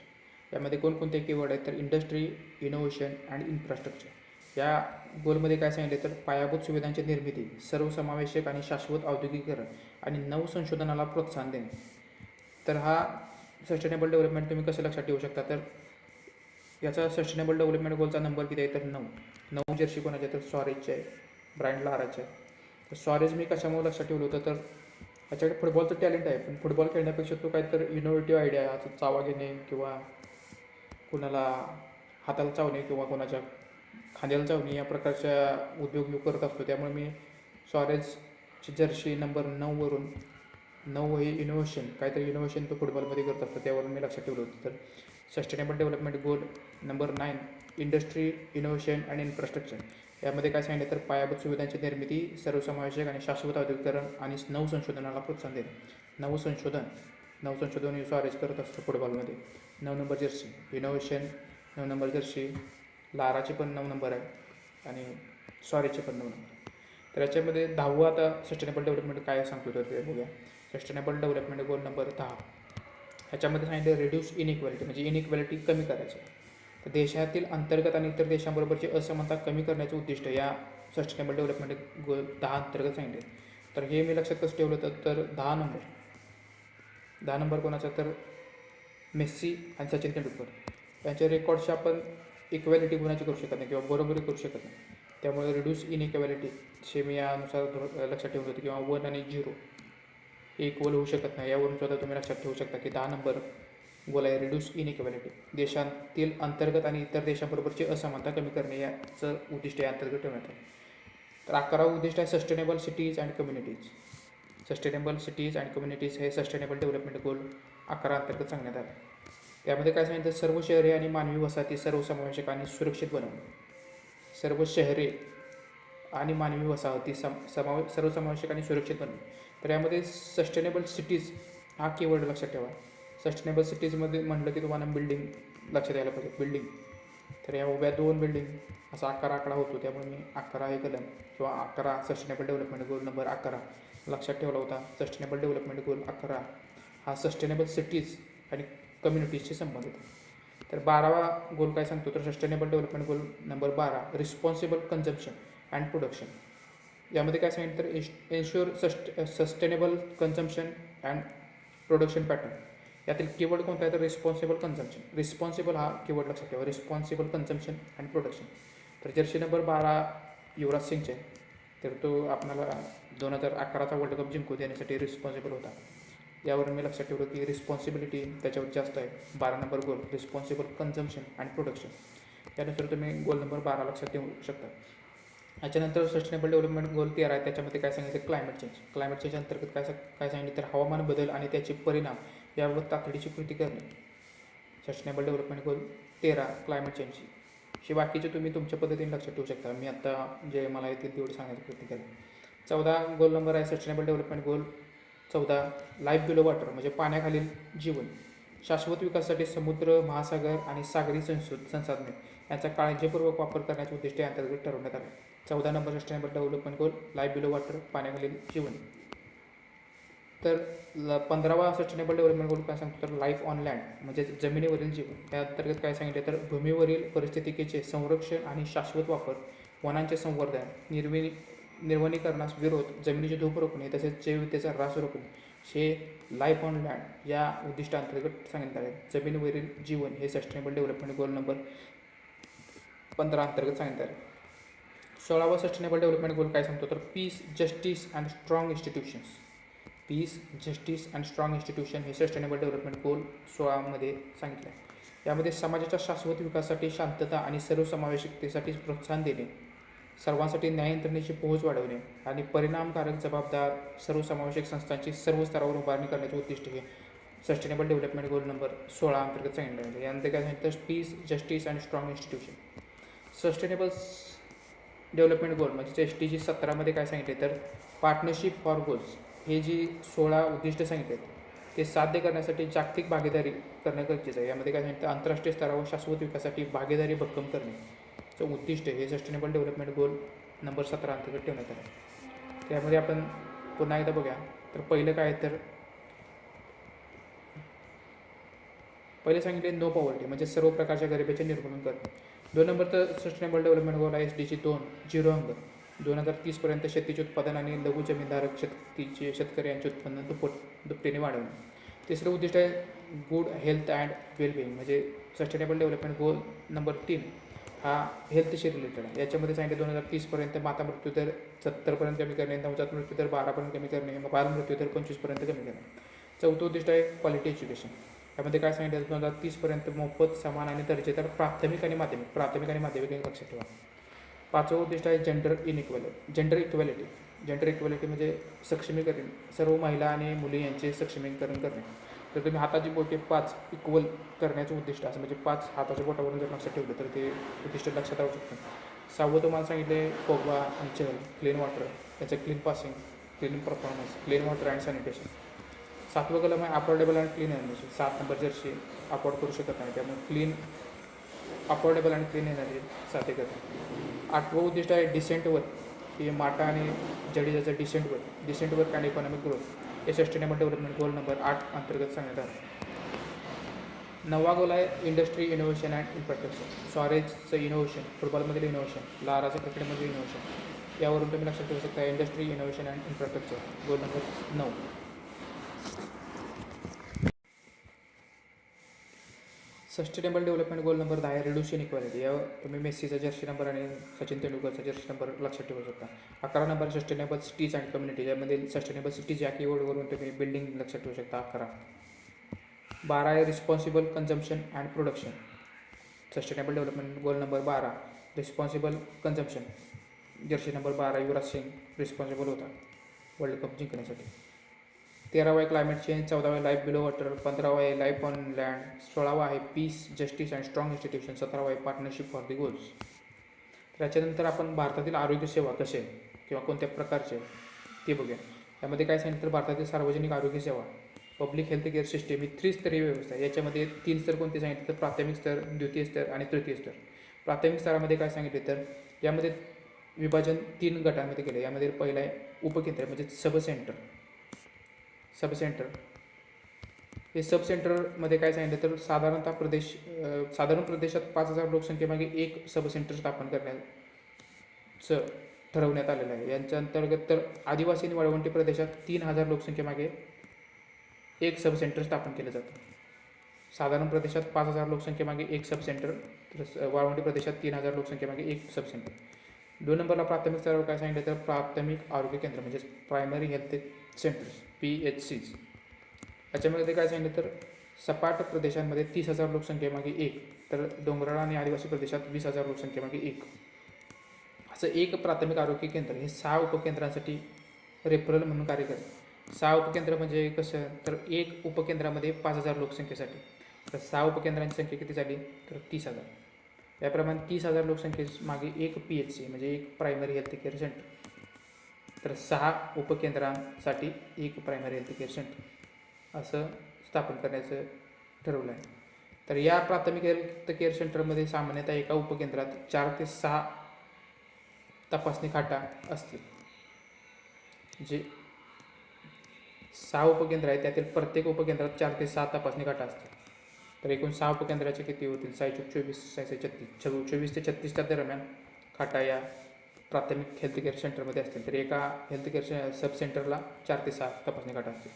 यामध्ये कोणकोणते कीवर्ड आहेत, तर इंडस्ट्री, इनोव्हेशन अँड इन्फ्रास्ट्रक्चर. या गोलमध्ये काय सांगितले, तर पायाभूत सुविधांची निर्मिती, सर्वसमावेशक आणि शाश्वत औद्योगिकीकरण आणि नवसंशोधनाला प्रोत्साहन देणे. तर हा सस्टेनेबल डेव्हलपमेंट तुम्ही कसं लक्षात ठेवू शकता, तर याचा सस्टेनेबल डेव्हलपमेंट गोलचा नंबर किती आहे, तर 9 जर्सी कोणाचे, तर सॉरेजचे आहे, ब्रायन लाराचे आहे. तर सॉरेज मी कशामुळे लक्षात ठेवलं होतं, तर याच्याकडे फुटबॉलचं टॅलेंट आहे, पण फुटबॉल खेळण्यापेक्षा तो काहीतरी इनोव्हेटिव्ह आयडिया आहे, असं चावा घेणे किंवा कुणाला हाताला चावणे किंवा कोणाच्या खांद्याला चावणे या प्रकारच्या उद्योग करत असतो. त्यामुळे मी सॉरेजची जर्सी नंबर 9वरून 9 हे इनोव्हेशन, काहीतरी इनोव्हेशन तो फुटबॉलमध्ये करत असतो, त्यावरून मी लक्षात ठेवलं होतं. तर sustainable development goal number 9 industry, innovation आणि इन्फ्रास्ट्रक्चर यामध्ये काय सांगितलं तर पायाभूत सुविधांची निर्मिती, सर्वसमावेशक आणि शाश्वत औद्योगिकरण आणि नवसंशोधनाला प्रोत्साहन देणे. नवसंशोधन यूज आरेज करत असतो फुटबॉलमध्ये. 9 number jersey. Innovation 9 number jersey. लाराचे पण 9 नंबर आहे आणि सॉरीचे पण 9 नंबर. तर याच्यामध्ये 10वं आता सस्टेनेबल डेव्हलपमेंट काय सांगतो तर ते बघूया. Sustainable development goal number 10. ह्याच्यामध्ये सांगितलं रिड्यूस इनइक्वॅलिटी, म्हणजे इनइक्वॅलिटी कमी करायची. तर देशातील अंतर्गत आणि इतर देशांबरोबरची असमानता कमी करण्याचं उद्दिष्ट या सस्टेनेबल डेव्हलपमेंट गोल 10 अंतर्गत सांगितले. तर हे मी लक्षात कसं ठेवलं तर 10 नंबर कोणाचा तर मेस्सी आणि सचिन तेंडुलकर यांच्या रेकॉर्डशी आपण इक्वॅलिटी कोणाची करू शकत नाही किंवा बरोबरी करू शकत नाही. त्यामुळे रिड्यूस इनइक्वॅलिटी हे मी यानुसार लक्षात ठेवलं होतं. किंवा 1 आणि 0 इक्वल होऊ शकत नाही, यावरून सुद्धा तुम्ही लक्षात ठेवू शकता की 10 नंबर गोल आहे रिड्यूस इनइक्वॅलिटी. देशांतील अंतर्गत आणि इतर देशांबरोबरची असमानता कमी करणे याचं उद्दिष्ट या अंतर्गत ठेवण्यात आहे. तर 11वं उद्दिष्ट आहे sustainable cities and communities. Sustainable cities and communities हे सस्टेनेबल डेव्हलपमेंट गोल 11 अंतर्गत सांगण्यात आले. त्यामध्ये काय सांगितलं, सर्व शहरे आणि मानवी वसाहती सर्वसमावेशक आणि सुरक्षित बनवणे. सर्व शहरे आणि मानवी वसाहती सर्वसमावेशक आणि सुरक्षित बनवणे. तर यामध्ये सस्टेनेबल सिटीज हा कीवर्ड लक्षात ठेवा. सस्टेनेबल सिटीजमध्ये म्हटलं की तुम्हाला बिल्डिंग लक्षात यायला पाहिजे. बिल्डिंग, तर या उभ्या 2 बिल्डिंग असा 11 आकडा होतो, त्यामुळे मी 11 हे कलम किंवा 11 सस्टेनेबल डेव्हलपमेंट गोल नंबर 11 लक्षात ठेवला होता. सस्टेनेबल डेव्हलपमेंट गोल 11 हा सस्टेनेबल सिटीज आणि कम्युनिटीजशी संबंधित आहे. तर 12वा गोल काय सांगतो तर sustainable development goal number 12 responsible consumption and production. यामध्ये काय सांगितलं तर ensure sustainable consumption and production pattern. यातील कीवर्ड कोणता आहे तर रिस्पॉन्सिबल कन्झम्पशन. रिस्पॉन्सिबल हा कीवर्ड लक्षात ठेवा. Responsible consumption and production. तर जर्सी नंबर 12 युवराज सिंगचे, तर तो आपल्याला 2011चा वर्ल्ड कप जिंकू देण्यासाठी रिस्पॉन्सिबल होता. यावरून मी लक्षात ठेवलं की रिस्पॉन्सिबिलिटी त्याच्यावर जास्त आहे. 12 number goal responsible consumption and production. त्यानुसार तुम्ही गोल नंबर 12 लक्षात ठेवू शकता. याच्यानंतर सस्टेनेबल डेव्हलपमेंट गोल 13 आहे. त्याच्यामध्ये काय सांगितलं क्लायमेट चेंज. क्लायमेट चेंज अंतर्गत काय सांगितलं तर हवामान बदल आणि त्याचे परिणाम याबाबत तातडीची कृती करणे. सस्टेनेबल डेव्हलपमेंट गोल 13 क्लायमेट चेंज. हे बाकीचे तुम्ही तुमच्या पद्धतीने लक्षात ठेवू शकता. मी आता जे मला येतील तेवढे सांगायची कृती केली. 14 गोल नंबर आहे सस्टेनेबल डेव्हलपमेंट गोल 14 लाईफ बिलो वॉटर, म्हणजे पाण्याखालील जीवन. शाश्वत विकासासाठी समुद्र, महासागर आणि सागरी संसाधने यांचा काळजीपूर्वक वापर करण्याचे उद्दिष्ट या अंतर्गत ठरवण्यात आले. 14 नंबर सस्टेनेबल डेव्हलपमेंट गोल लाईफ बिलो वॉटर, पाण्याखालील जीवन. तर 15वा सस्टेनेबल डेव्हलपमेंट गोल काय सांगतो तर लाईफ ऑन लँड, म्हणजे जमिनीवरील जीवन. त्या अंतर्गत काय सांगितले तर भूमीवरील परिस्थितिकेचे संरक्षण आणि शाश्वत वापर, वनांचे संवर्धन, निर्वनीकरणास विरोध, जमिनीची धूप रोखणे तसेच जैवविविधतेचा ऱ्हास रोखणे हे लाईफ ऑन लँड या उद्दिष्टांतर्गत सांगितले आहे. जमिनीवरील जीवन हे सस्टेनेबल डेव्हलपमेंट गोल नंबर 15 अंतर्गत सांगितले आहे. 16वा सस्टेनेबल डेव्हलपमेंट गोल काय सांगतो तर peace, justice and strong institutions. Peace, justice and strong institution हे सस्टेनेबल डेव्हलपमेंट गोल 16 मध्ये सांगितलं आहे. यामध्ये समाजाच्या शाश्वत विकासासाठी शांतता आणि सर्वसमावेशकतेसाठी प्रोत्साहन देणे, सर्वांसाठी न्याय यंत्रणेची पोहोच वाढवणे आणि परिणामकारक, जबाबदार, सर्वसमावेशक संस्थांची सर्व स्तरावर उभारणी करण्याचे उद्दिष्ट हे सस्टेनेबल डेव्हलपमेंट गोल नंबर 16 अंतर्गत सांगितलं आहे. यानंतर काय सांगितलं peace, justice and strong institution. Sustainable development goal म्हणजे SDG 17 मध्ये काय सांगितले तर पार्टनरशिप फॉर गोल्स हे जी 16 उद्दिष्ट सांगितले ते साध्य करण्यासाठी जागतिक भागीदारी करणे गरजेचं आहे. यामध्ये काय सांगितलं आंतरराष्ट्रीय स्तरावर शाश्वत विकासासाठी भागीदारी भक्कम करणे उद्दिष्ट हे सस्टेनेबल डेव्हलपमेंट गोल नंबर 17 अंतर्गत ठेवण्यात आले. त्यामध्ये आपण पुन्हा एकदा बघूया. तर पहिलं काय तर पहिले सांगितले नो पॉवर्टी, म्हणजे सर्व प्रकारच्या गरिबीचे निर्मूलन करणे. 2 नंबरचं सस्टेनेबल डेव्हलपमेंट गोल आहे SDG 2 झिरो हंगर. 2030 पर्यंत शेतीचे उत्पादन आणि लघु जमीनधारक शेतकरी यांचे उत्पन्न दुपटीने वाढवणे. तिसरं उद्दिष्ट आहे गुड हेल्थ अँड वेलबिंग, म्हणजे सस्टेनेबल डेव्हलपमेंट गोल नंबर 3 हा हेल्थशी रिलेटेड आहे. याच्यामध्ये सांगितले 2030 पर्यंत माता मृत्यूदर 70 पर्यंत कमी करणे, नवजात मृत्यूदर 12 पर्यंत कमी करणे, बाल मृत्यूदर 25 पर्यंत कमी करणे. चौथं उद्दिष्ट आहे क्वालिटी एज्युकेशन. यामध्ये काय सांगितलं 2030 पर्यंत मोफत, समान आणि दर्जेदार प्राथमिक आणि माध्यमिक लक्षात ठेवा. 5वं उद्दिष्ट आहे जेंडर इक्वॅलिटी म्हणजे सक्षमीकरण, सर्व महिला आणि मुली यांचे सक्षमीकरण करणे. तर तुम्ही हाताची बोटे 5 इक्वल करण्याचं उद्दिष्ट असं म्हणजे 5 हाताच्या बोटावरून जर लक्षात ठेवलं तर ते उद्दिष्ट लक्षात राहू शकतं. 6वं तुम्हाला सांगितले कोगवा आणि चहल, क्लीन वॉटर, त्याचं clean passing, clean performance, clean water and sanitation. 7वं कलम आहे affordable and clean energy. 7 number jersey afford करू शकत नाही, त्यामुळे clean affordable and clean energy साध्य करतात. 8वं उद्दिष्ट आहे डिसेंटवर, की माटा आणि जडेजाचं डिसेंटवर अँड इकॉनॉमिक ग्रोथ हे सस्टेनेबल डेव्हलपमेंट गोल नंबर 8 अंतर्गत सांगण्यात आलं. 9वा गोल आहे इंडस्ट्री इनोव्हेशन अँड इन्फ्रास्ट्रक्चर. स्वारेजचं इनोव्हेशन, फुटबॉलमधील इनोव्हेशन, लाराचं क्रिकेटमधील इनोव्हेशन, यावरून तुम्ही लक्षात ठेवू शकता industry innovation and infrastructure goal number 9. Sustainable development goal number 10 आहे रिड्यूस इनइक्वालिटी. यावर तुम्ही मेस्सीचा जर्सी नंबर आणि सचिन तेंडुलकरचा जर्सी नंबर लक्षात ठेवू शकता. 11 number sustainable cities and community, यामध्ये सस्टेनेबल सिटीज या कीवर्डवरून तुम्ही बिल्डिंग लक्षात ठेवू शकता. 11. 12 आहे responsible consumption and production. Sustainable development goal number 12 responsible consumption. Jersey number 12 Yuvraj Singh responsible होता वर्ल्ड कप जिंकण्यासाठी. 13वा आहे क्लायमेट चेंज. 14वा आहे लाईफ बिलो वॉटर. 15वा आहे लाईफ ऑन लँड. 16वा आहे peace, justice and strong institution. 17वा आहे पार्टनरशिप फॉर द गोल्स. त्याच्यानंतर आपण भारतातील आरोग्यसेवा कसे किंवा कोणत्या प्रकारचे ते बघूया. त्यामध्ये काय सांगितलं तर भारतातील सार्वजनिक आरोग्यसेवा पब्लिक हेल्थ केअर सिस्टीम ही त्रिस्तरीय व्यवस्था आहे. याच्यामध्ये 3 स्तर कोणते सांगितले तर प्राथमिक स्तर, द्वितीय स्तर आणि तृतीय स्तर. प्राथमिक स्तरामध्ये काय सांगितले तर यामध्ये विभाजन 3 गटांमध्ये केले. यामध्ये पहिला आहे उपकेंद्र म्हणजे सब सेंटर. हे सब सेंटरमध्ये काय सांगितलं तर साधारण प्रदेशात 5,000 लोकसंख्येमागे एक सब सेंटर स्थापन करण्याचं ठरवण्यात आलेलं आहे. यांच्या अंतर्गत तर आदिवासी आणि वाळवंटी प्रदेशात 3,000 लोकसंख्येमागे एक सब सेंटर स्थापन केलं जातं. साधारण प्रदेशात 5,000 लोकसंख्येमागे एक सब सेंटर, तर वाळवंटी प्रदेशात 3,000 लोकसंख्येमागे एक सब सेंटर. 2 नंबरला प्राथमिक स्तरावर काय सांगितलं तर प्राथमिक आरोग्य केंद्र म्हणजे प्रायमरी हेल्थ सेंटर्स PHCs. याच्यामध्ये काय सांगितलं तर सपाट प्रदेशांमध्ये 30,000 लोकसंख्येमागे एक, तर डोंगराळ आणि आदिवासी प्रदेशात 20,000 लोकसंख्येमागे एक, असं एक प्राथमिक आरोग्य केंद्र हे 6 उपकेंद्रांसाठी रेफरल म्हणून कार्य करतं. 6 उपकेंद्र म्हणजे कसं तर एक उपकेंद्रामध्ये 5,000 लोकसंख्येसाठी, तर 6 उपकेंद्रांची संख्या किती झाली तर 30,000. याप्रमाणे 30,000 लोकसंख्येमागे एक PHC म्हणजे एक प्रायमरी हेल्थ केअर सेंटर, तर 6 उपकेंद्रांसाठी एक प्रायमरी हेल्थ केअर सेंटर असं स्थापन करण्याचं ठरवलं आहे. तर या प्राथमिक हेल्थ केअर सेंटरमध्ये सामान्यतः एका उपकेंद्रात 4 ते 6 तपासणी खाटा असतील. जे 6 उपकेंद्र आहेत त्यातील प्रत्येक उपकेंद्रात 4 ते 6 तपासणी खाटा असतील. तर एकूण 6 उपकेंद्राचे किती होतील 24 ते 36च्या दरम्यान खाटा या प्राथमिक हेल्थ केअर सेंटरमध्ये असतील. तर एका हेल्थ केअर सब सेंटरला 4 ते 6 तपासणी खाटा असतील.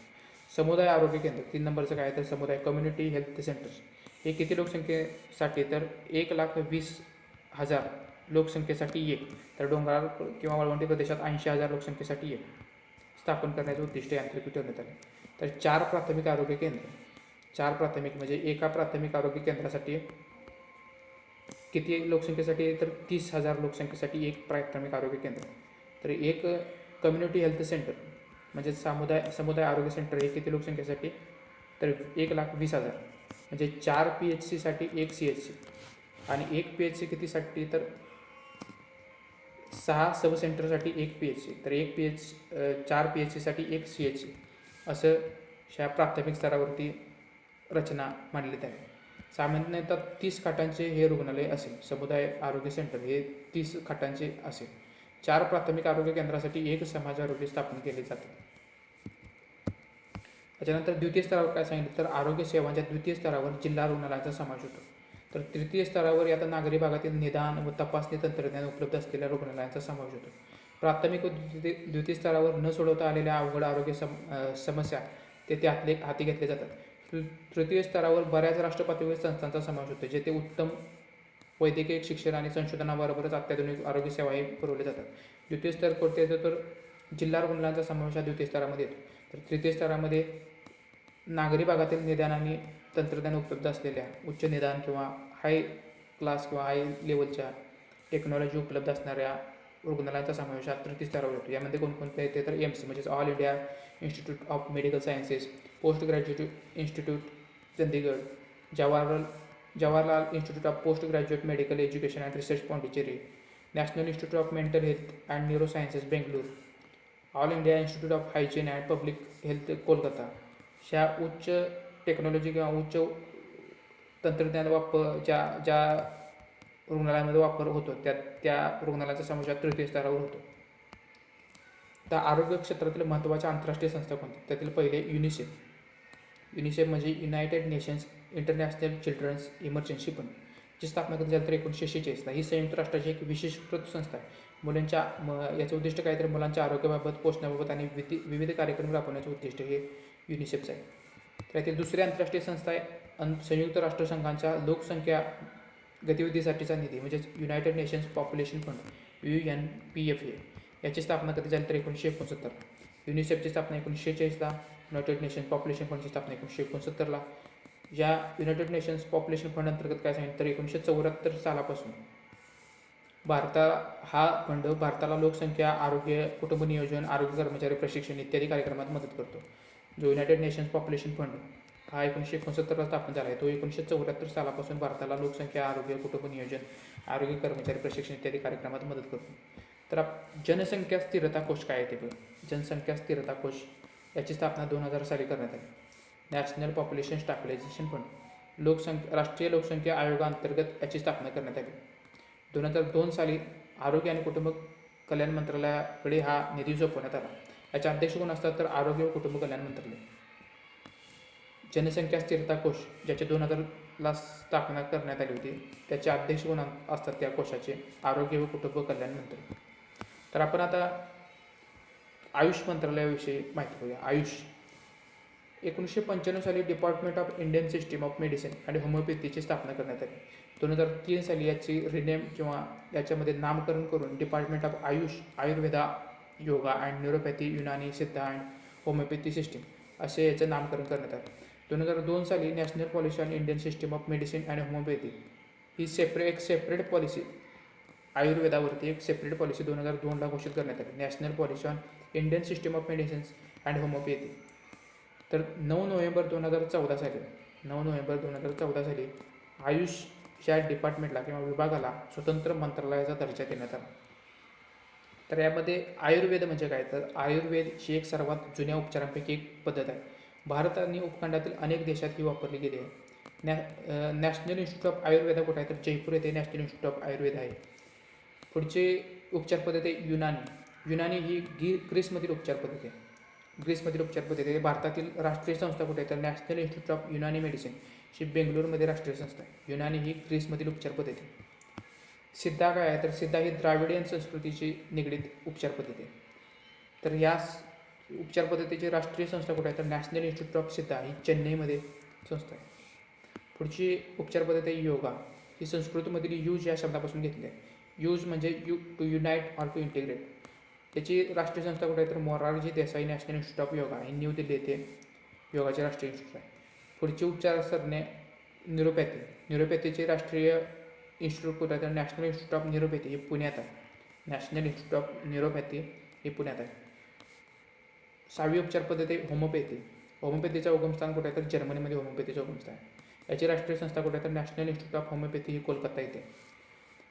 समुदाय आरोग्य केंद्र 3 नंबरचं काय तर समुदाय कम्युनिटी हेल्थ सेंटर्स हे किती लोकसंख्येसाठी तर 1,20,000 लोकसंख्येसाठी एक, तर डोंगराळ किंवा वाळवंटी प्रदेशात 80,000 लोकसंख्येसाठी एक स्थापन करण्याचं उद्दिष्ट यांत्रिकी ठेवण्यात आले. तर 4 प्राथमिक आरोग्य केंद्र, 4 प्राथमिक म्हणजे एका प्राथमिक आरोग्य केंद्रासाठी किती लोकसंख्येसाठी तर 30,000 लोकसंख्येसाठी एक प्राथमिक आरोग्य केंद्र. तर एक कम्युनिटी हेल्थ सेंटर म्हणजे समुदाय आरोग्य सेंटर हे किती लोकसंख्येसाठी तर 1,20,000 म्हणजे 4 PHCसाठी एक CHC आणि एक PHC कितीसाठी तर 6 सब सेंटरसाठी एक PHC, तर 4 PHCसाठी एक CHC असं ह्या प्राथमिक स्तरावरती रचना मांडलीत आहे. सामान्यतः 30 खाटांचे हे रुग्णालय असेल. समुदाय आरोग्य सेंटर हे 30 खाटांचे असेल. 4 प्राथमिक आरोग्य केंद्रासाठी एक समाज आरोग्य स्थापन केले जाते. त्याच्यानंतर द्वितीय स्तरावर काय सांगितलं तर आरोग्य सेवांच्या द्वितीय स्तरावर जिल्हा रुग्णालयाचा समावेश होतो. तर तृतीय स्तरावर आता नागरी भागातील निदान व तपासणी तंत्रज्ञान उपलब्ध असलेल्या रुग्णालयांचा समावेश होतो. प्राथमिक व द्वितीय स्तरावर न सोडवता आलेल्या अवघड आरोग्य समस्या ते त्यातले हाती घेतले जातात. तृतीय स्तरावर बऱ्याच राष्ट्रपातळीवर संस्थांचा समावेश होतो जेथे उत्तम वैद्यकीय शिक्षण आणि संशोधनाबरोबरच अत्याधुनिक आरोग्य सेवाही पुरवल्या जातात. द्वितीय स्तर कोणते येतो तर जिल्हा रुग्णालयांचा समावेश हा द्वितीय स्तरामध्ये येतो. तर तृतीय स्तरामध्ये नागरी भागातील निदान आणि तंत्रज्ञान उपलब्ध असलेल्या उच्च निदान किंवा हाय क्लास किंवा हाय लेवलच्या टेक्नॉलॉजी उपलब्ध असणाऱ्या रुग्णालयांचा समावेश हा तृतीय स्तरावर होतो. यामध्ये कोणकोणते येते तर एम्स म्हणजेच All India Institute of Medical Sciences, Post Graduate Institute Chandigarh, Jawaharlal Institute of Post Graduate Medical Education and Research Pondicherry, National institute of Mental Health and Neuro Sciences Bangalore, All India Institute of Hygiene and Public Health Kolkata. ह्या उच्च technology किंवा उच्च तंत्रज्ञान ज्या रुग्णालयामध्ये वापर होतो त्या रुग्णालयाचा समावेश हा तृतीय स्तरावर होतो. तर आरोग्य क्षेत्रातील महत्त्वाच्या आंतरराष्ट्रीय संस्था कोणत्या? त्यातील पहिले युनिसेफ म्हणजे United Nations International Children's Emergency Fund, ची स्थापना कधी झाली तर 1946ला. ही संयुक्त राष्ट्राची एक विशेषीकृत संस्था आहे. याचं उद्दिष्ट काय तर मुलांच्या आरोग्याबाबत, पोषणाबाबत आणि विविध कार्यक्रम राबवण्याचं उद्दिष्ट हे युनिसेफचं आहे. तर यातील दुसरी आंतरराष्ट्रीय संस्था आहे संयुक्त राष्ट्रसंघांच्या लोकसंख्या गतिविधीसाठीचा निधी म्हणजेच United nations population fund UNPFA. याची स्थापना कधी झाली तर 1969. युनिसेफची स्थापना 1946ला, युनायटेड नेशन्स पॉप्युलेशन फंडची स्थापना 1969ला. या युनायटेड नेशन्स पॉप्युलेशन फंड अंतर्गत काय सांगितलं तर 1974 सालापासून हा फंड भारताला लोकसंख्या, आरोग्य, कुटुंब नियोजन, आरोग्य कर्मचारी प्रशिक्षण इत्यादी कार्यक्रमात मदत करतो. जो युनायटेड नेशन्स पॉप्युलेशन फंड हा 1969ला स्थापन झाला आहे, तो 1974 सालापासून भारताला लोकसंख्या, आरोग्य, कुटुंब नियोजन, आरोग्य कर्मचारी प्रशिक्षण इत्यादी कार्यक्रमात मदत करतो. तर जनसंख्या स्थिरता कोष काय आहे ते बघा. जनसंख्या स्थिरता कोष याची स्थापना 2000 साली करण्यात आली. नॅशनल पॉप्युलेशन स्टॅबिलायझेशन फंड राष्ट्रीय लोकसंख्या आयोगाअंतर्गत याची स्थापना करण्यात आली. 2002 साली आरोग्य आणि कुटुंब कल्याण मंत्रालयाकडे हा निधी सोपवण्यात आला. याचे अध्यक्ष कोण असतात तर आरोग्य व कुटुंब कल्याण मंत्रालय. जनसंख्या स्थिरता कोष ज्याचे 2000ला स्थापना करण्यात आली होती, त्याचे अध्यक्ष कोण असतात त्या कोशाचे? आरोग्य व कुटुंब कल्याण मंत्री. तर आपण आता आयुष मंत्रालयाविषयी माहिती बघूया. आयुष 1995 साली department of Indian system of medicine आणि होमिओपॅथीची स्थापना करण्यात आली. 2003 साली याची रिनेम किंवा याच्यामध्ये नामकरण करून department of Ayush, Ayurveda, yoga and neuropathy, Unani, सिद्धा अँड होमिओपॅथी सिस्टीम असे याचं नामकरण करण्यात आलं. 2002 साली national policy on Indian system of medicine and homeopathy ही एक सेपरेट पॉलिसी, आयुर्वेदावरती एक सेपरेट पॉलिसी 2002ला घोषित करण्यात आली. National policy on Indian system of medicines and homeopathy. तर 9 नोव्हेंबर 2014 साली आयुष या डिपार्टमेंटला किंवा विभागाला स्वतंत्र मंत्रालयाचा दर्जा देण्यात आला. तर यामध्ये आयुर्वेद म्हणजे काय तर आयुर्वेद ही एक सर्वात जुन्या उपचारांपैकी एक पद्धत आहे. भारत आणि उपखंडातील अनेक देशात ही वापरली गेली आहे. नॅशनल इन्स्टिट्यूट ऑफ आयुर्वेदा कुठे आहे तर जयपूर येथे नॅशनल इन्स्टिट्यूट ऑफ आयुर्वेद आहे. पुढचे उपचार पद्धती युनानी ही ग्रीसमधील उपचार पद्धती आहे. भारतातील राष्ट्रीय संस्था कुठे आहे तर national institute of Unani medicine ही बेंगलोरमध्ये राष्ट्रीय संस्था आहे. युनानी ही ग्रीसमधील उपचार पद्धती. सिद्धा काय आहे तर सिद्धा ही द्राविडियन संस्कृतीची निगडीत उपचार पद्धती आहे. तर या उपचार पद्धतीची राष्ट्रीय संस्था कुठे आहे तर नॅशनल इन्स्टिट्यूट ऑफ सिद्धा ही चेन्नईमध्ये संस्था आहे. पुढची उपचार पद्धती आहे योगा. ही संस्कृतमधील यूज या शब्दापासून घेतली आहे. यूज म्हणजे to unite or to integrate. त्याची राष्ट्रीय संस्था कुठे आहे तर Morarji Desai National institute of Yoga ही न्यू दिल्ली येथे योगाचे राष्ट्रीय इन्स्टिट्यूट आहे. पुढची उपचार सरणे न्यूरोपॅथीचे राष्ट्रीय इन्स्टिट्यूट कुठे आहे तर नॅशनल इन्स्टिट्यूट ऑफ न्यूरोपॅथी हे पुण्यात आहे. नॅशनल इन्स्टिट्यूट ऑफ न्यूरोपॅथी हे पुण्यात आहे. 6वी उपचार पद्धती होमिओपॅथीचं उगमस्थान कुठे आहे तर जर्मनीमध्ये होमिओपॅथीचं उगमस्थान आहे. याची राष्ट्रीय संस्था कुठे आहे तर नॅशनल इन्स्टिट्यूट ऑफ होमिओपॅथी ही कोलकाता येथे.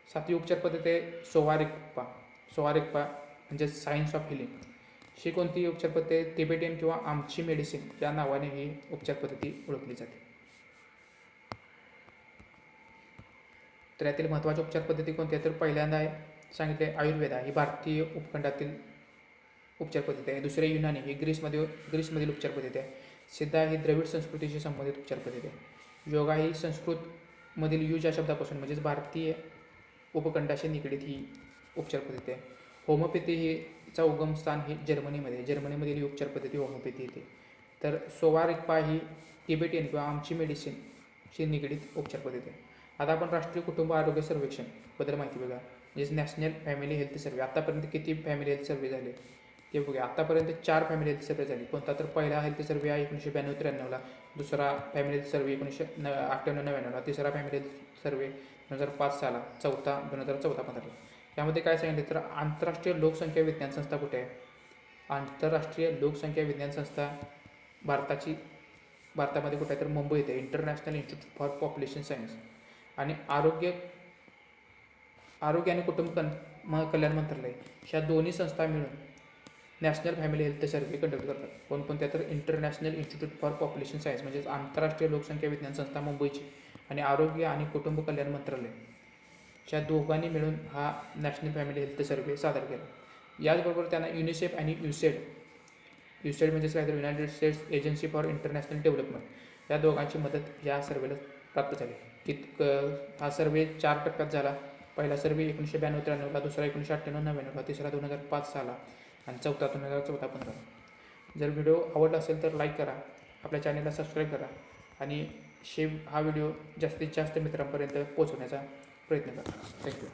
7वी उपचार पद्धती आहे सोवारिकपा म्हणजे सायन्स ऑफ हिलिंग. ही कोणती उपचार पद्धती आहे? तिबेटियन किंवा आमची मेडिसिन या नावाने ही उपचार पद्धती ओळखली जाते. तर यातील महत्त्वाच्या उपचार पद्धती कोणती आहे तर पहिल्यांदा आहे सांगितले आयुर्वेदा ही भारतीय उपखंडातील उपचार पद्धती आहे. दुसरे युनानी ही ग्रीसमधील उपचार पद्धती आहे. सिद्धा ही द्रविड संस्कृतीशी संबंधित उपचार पद्धती आहे. योगा ही संस्कृतमधील यूज या शब्दापासून म्हणजेच भारतीय उपखंडाशी निगडीत ही उपचार पद्धती आहे. होमिओपॅथी हीचा उगमस्थान ही जर्मनीमधील ही उपचार पद्धती होमिओपॅथी येते. तर सोवारिकपा ही तिबेटियन किंवा आमची मेडिसिनशी निगडीत उपचार पद्धती आहे. आता आपण राष्ट्रीय कुटुंब आरोग्य सर्वेक्षण बद्दल माहिती बघा. म्हणजेच नॅशनल फॅमिली हेल्थ सर्वे. आतापर्यंत किती फॅमिली हेल्थ सर्वे झाले ते बघूया. आतापर्यंत 4 फॅमिली हेल्थ सर्वे झाली. कोणता तर पहिला हेल्थ सर्वे आहे 1992-93ला, दुसरा फॅमिली हेल्थ सर्वे 1998-99ला, तिसरा फॅमिली हेल्थ सर्वे 2005 साला, चौथा 2014-15ला. यामध्ये काय सांगितलं तर आंतरराष्ट्रीय लोकसंख्या विज्ञान संस्था कुठे आहे? आंतरराष्ट्रीय लोकसंख्या विज्ञान संस्था भारतामध्ये कुठे आहे तर मुंबईत आहे, international institute for population science. आणि आरोग्य आणि कुटुंब कल्याण मंत्रालय ह्या दोन्ही संस्था मिळून national family health survey conduct करतात. कोणकोणत्या तर international institute for population science म्हणजेच आंतरराष्ट्रीय लोकसंख्या विज्ञान संस्था मुंबईची आणि आरोग्य आणि कुटुंब कल्याण मंत्रालय ह्या दोघांनी मिळून हा नॅशनल फॅमिली हेल्थ सर्व्हे सादर केला. याचबरोबर त्यांना युनिसेफ आणि युसेड म्हणजेच काय तर United states agency for international development या दोघांची मदत या सर्वेला प्राप्त झाली. हा सर्वे 4 टप्प्यात झाला. पहिला सर्वे 1992-93ला, दुसरा 1998-99ला, तिसरा 2005 साला आणि चौथा 2014-15. जर व्हिडिओ आवडला असेल तर लाईक करा, आपल्या चॅनलला सबस्क्राईब करा आणि हा व्हिडिओ जास्तीत जास्त मित्रांपर्यंत पोहोचवण्याचा प्रयत्न करा. थँक्यू.